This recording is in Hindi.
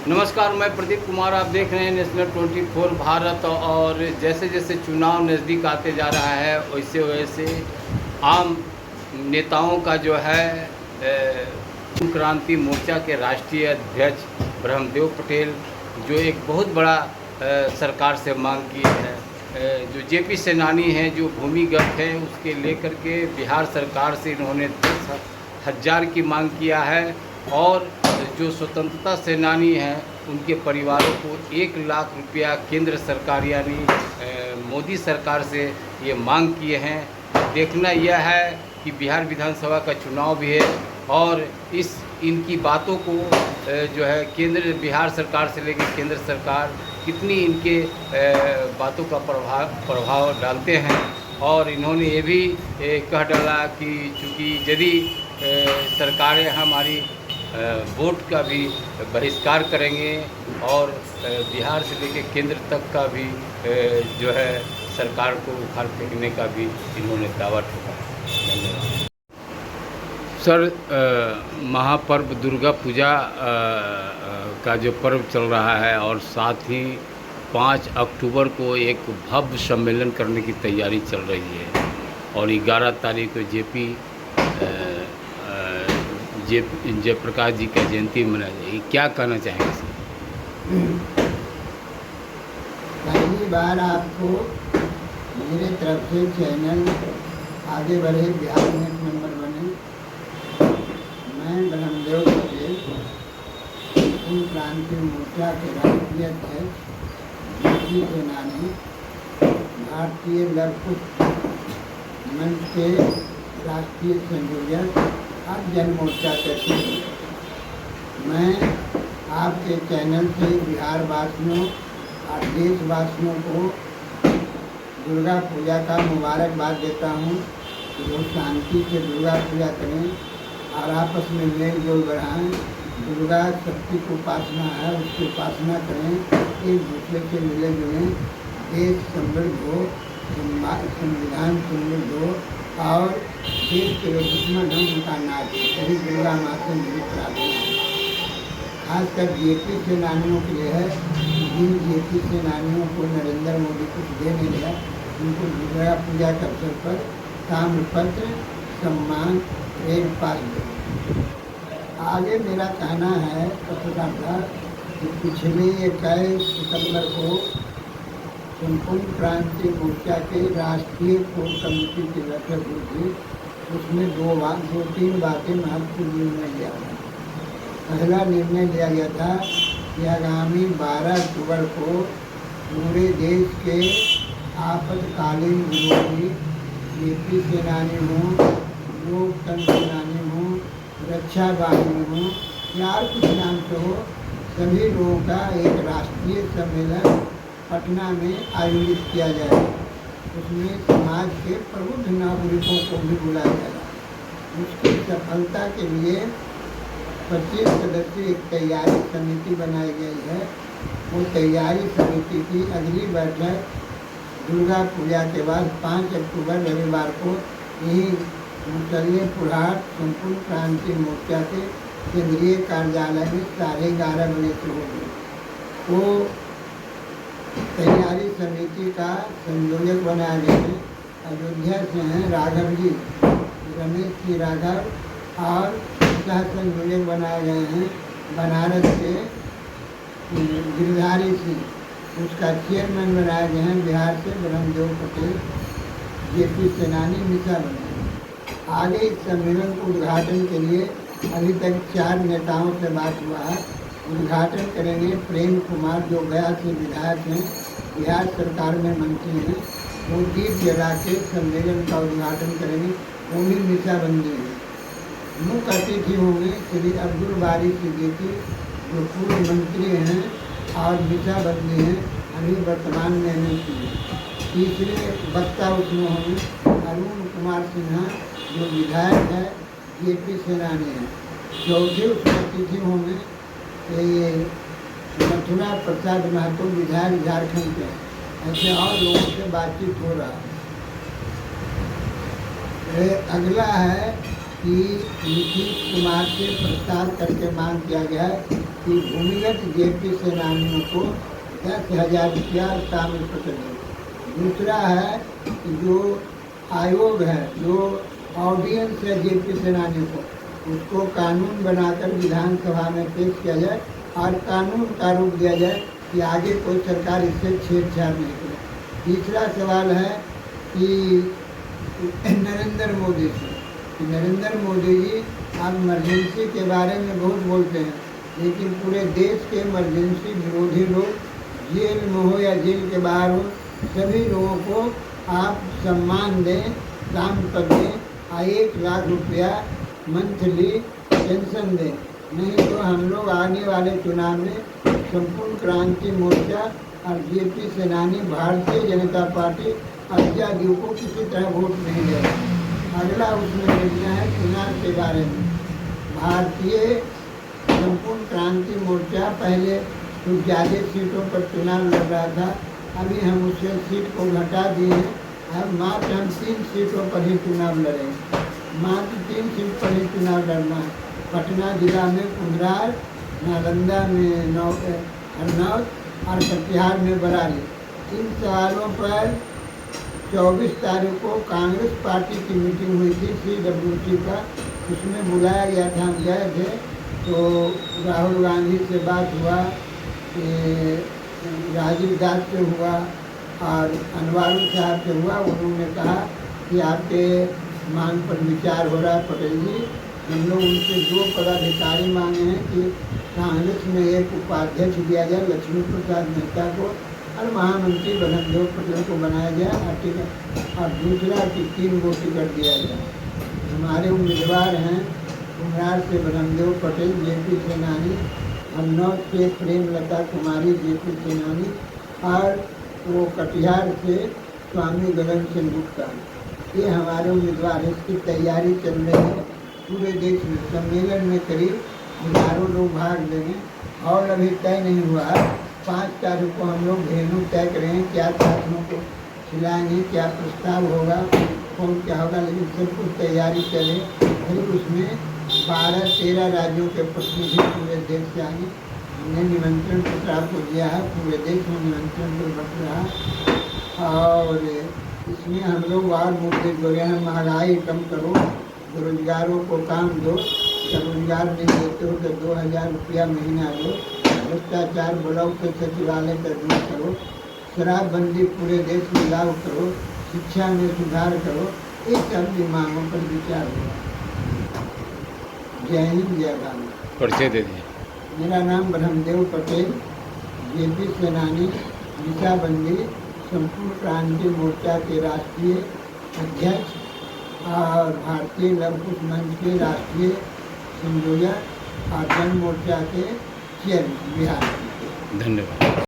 नमस्कार, मैं प्रदीप कुमार। आप देख रहे हैं नेशनल 24 भारत। और जैसे जैसे चुनाव नज़दीक आते जा रहा है वैसे वैसे आम नेताओं का जो है क्रांति मोर्चा के राष्ट्रीय अध्यक्ष ब्रह्मदेव पटेल जो एक बहुत बड़ा सरकार से मांग की है। जो जेपी सेनानी हैं जो भूमिगत हैं उसके लेकर के बिहार सरकार से इन्होंने 10,000 की मांग किया है। और जो स्वतंत्रता सेनानी हैं उनके परिवारों को 1 लाख रुपया केंद्र सरकार यानी मोदी सरकार से ये मांग किए हैं। देखना यह है कि बिहार विधानसभा का चुनाव भी है और इनकी बातों को जो है केंद्र बिहार सरकार से लेकर केंद्र सरकार कितनी इनके बातों का प्रभाव डालते हैं। और इन्होंने ये भी कह डाला कि चूँकि यदि सरकारें हमारी वोट का भी बहिष्कार करेंगे और बिहार से लेकर केंद्र तक का भी जो है सरकार को उखाड़ फेंकने का भी इन्होंने दावा ठोका। धन्यवाद सर। महापर्व दुर्गा पूजा का जो पर्व चल रहा है और साथ ही 5 अक्टूबर को एक भव्य सम्मेलन करने की तैयारी चल रही है और 11 तारीख को जयप्रकाश जी का जयंती मनाई जाएगी। क्या कहना चाहेंगे सर? पहली बार आपको मेरे तरफ से चैनल आगे बढ़े, बिहार में 1 नंबर बने। मैं ब्रह्मदेव पटेल क्रांति मोर्चा के राष्ट्रीय अध्यक्ष जेपी सेनानी भारतीय लघु मंच के राष्ट्रीय संयोजक आज जन मोर्चा करती हूँ। मैं आपके चैनल से बिहार वासियों और देशवासियों को दुर्गा पूजा का मुबारकबाद देता हूँ। लोग शांति से दुर्गा पूजा करें और आपस में मेल जोल बढ़ाएं। दुर्गा शक्ति की उपासना है, उसकी उपासना करें, एक दूसरे से मिले जुलें, देश समृद्ध हो, संविधान समृद्ध हो और देश के जो दुश्मन है उनका नाश सही दुर्गा माँ से मेरी प्रार्थना है। खासकर जेपी सेनानियों के लिए है। जिन जेपी सेनानियों को नरेंद्र मोदी कुछ दे नहीं दिया उनको दुर्गा पूजा के अवसर पर ताम्रपत्र सम्मान रेड पास दे। आगे मेरा कहना है पत्रकार कि पिछले 21 सितंबर को संपूर्ण क्रांति मोर्चा के राष्ट्रीय कोर कमेटी की बैठक हुई थी। उसमें 2-3 बातें महत्वपूर्ण निर्णय लिया था। पहला निर्णय लिया गया था कि आगामी 12 अक्टूबर को पूरे देश के आपातकालीन विरोधी जेपी सेनानी हों, लोकतंत्र सेनानी हों, रक्षा बाहिनी हों या और कुछ नाम से हो, सभी लोगों का एक राष्ट्रीय सम्मेलन पटना में आयोजित किया जाएगा। उसमें समाज के प्रबुद्ध नागरिकों को भी बुलाया जाएगा। उसकी सफलता के लिए 25 सदस्यीय एक तैयारी समिति बनाई गई है। वो तैयारी समिति की अगली बैठक दुर्गा पूजा के बाद 5 अक्टूबर रविवार को यही मुसल्लेपुरहाट संपूर्ण क्रांति मोर्चा के केंद्रीय कार्यालय में 11:30 बजे से होगी। वो तैयारी समिति का संयोजक बनाया गया है। अयोध्या से हैं राघव जी, रमेश जी राघव और सह संयोजक बनाए गए हैं बनारस से गिरधारी सिंह। उसका चेयरमैन बनाए गए हैं बिहार से ब्रह्मदेव पटेल। जेपी सेनानी मिसा बने। आगे इस सम्मेलन को उद्घाटन के लिए अभी तक 4 नेताओं से बात हुआ है। उद्घाटन करेंगे प्रेम कुमार जो गया से विधायक हैं, बिहार सरकार में मंत्री हैं। वो दीप जला के सम्मेलन का उद्घाटन करेंगे। वो भी मिसाबंदी है। मुख्य अतिथि होंगे श्री अब्दुल बारी सिद्दीकी जो पूर्व मंत्री हैं और मिसाबंदी हैं, अभी वर्तमान में एमएलसी हैं। तीसरे वक्ता उसमें होंगे अरुण कुमार सिन्हा जो विधायक है, जेपी सेनानी है। चौथे उसमें अतिथि होंगे ये मथुरा प्रसाद महतो विधायक झारखंड के। ऐसे और लोगों से बातचीत हो रहा है। अगला है कि नीतीश कुमार से प्रस्ताव करके मांग किया गया है कि भूमिगत जेपी सेनानियों को 10,000 रुपया शामिल पत्र दे। दूसरा है कि जो आयोग है, जो ऑडियंस है जेपी सेनानियों को, उसको कानून बनाकर विधानसभा में पेश किया जाए और कानून का रूप दिया जाए कि आगे कोई सरकार इससे छेड़छाड़ नहीं करे। तीसरा सवाल है कि नरेंद्र मोदी से, कि नरेंद्र मोदी जी आप इमरजेंसी के बारे में बहुत बोलते हैं, लेकिन पूरे देश के इमरजेंसी विरोधी लोग जेल में हो या जेल के बाहर हो, सभी लोगों को आप सम्मान दें, काम कर दें और 1 लाख रुपया मंथली पेंशन दें। नहीं तो हम लोग आने वाले चुनाव में संपूर्ण क्रांति मोर्चा और जेपी सेनानी भारतीय जनता पार्टी अत्याधियों को किसी तरह वोट नहीं देगा। अगला उसमें निर्णय है चुनाव के बारे में। भारतीय संपूर्ण क्रांति मोर्चा पहले कुछ ज़्यादा सीटों पर चुनाव लड़ रहा था, अभी हम उससे सीट को घटा दिए हैं। अब मात्र हम 3 सीटों पर ही चुनाव लड़ेंगे, मात्र 3 सीट पर ही चुनाव लड़ना है। पटना जिला में कुंदरार, नालंदा में हरनौत और कटिहार में बराली। इन सवालों पर 24 तारीख को कांग्रेस पार्टी की मीटिंग हुई थी CWC का, उसमें बुलाया गया था, हम गए थे। तो राहुल गांधी से बात हुआ, राजीव दास से हुआ और अनवारुल साहब से हुआ। उन्होंने कहा कि आपके मांग पर विचार हो रहा है पटेल जी। हम लोग उनसे 2 पदाधिकारी मांगे हैं कि कांग्रेस में एक उपाध्यक्ष दिया जाए लक्ष्मी प्रसाद मेहता को और महामंत्री ब्रह्मदेव पटेल को बनाया जाए टिकट, और दूसरा कि 3 गो टिकट दिया जाए। हमारे उम्मीदवार हैं कुम्हरार से ब्रह्मदेव पटेल जेपी सेनानी, हरनौत से प्रेमलता कुमारी जेपी सेनानी और वो कटिहार से स्वामी गगन सिंह गुप्ता। ये हमारे उम्मीदवार हैं। इसकी तैयारी चल रही है पूरे देश में। सम्मेलन में करीब हज़ारों लोग भाग लेंगे और अभी तय नहीं हुआ है। 5 तारीख को हम लोग वेन्यू तय करेंगे, क्या छात्रों को खिलाएंगे, क्या प्रस्ताव होगा, कौन क्या होगा, लेकिन सब कुछ तैयारी चले। फिर उसमें 12-13 राज्यों के प्रतिनिधि पूरे देश से आएंगे। हमने निमंत्रण पत्र आपको दिया है, पूरे देश में निमंत्रण पत्र बट रहा। और इसमें हम लोग और मुद्दे जोड़े हैं, महंगाई कम करो, बेरोजगारों को काम दो, जब रोजगार नहीं देते हो तो 2,000 रुपया महीना दो, भ्रष्टाचार ब्लॉक के सचिवालय का दूर करो, शराबबंदी पूरे देश में लागू करो, शिक्षा में सुधार करो। इस सब की मांगों पर विचार हुआ। जय हिंद, जय भारत। परिचय दे दिए। मेरा नाम ब्रह्मदेव पटेल, जेपी सेनानी, दिशाबंदी संपूर्ण क्रांति मोर्चा के राष्ट्रीय अध्यक्ष और भारतीय लवकुश मंच के राष्ट्रीय संयोजक और जन मोर्चा के चेयरमैन बिहार। धन्यवाद।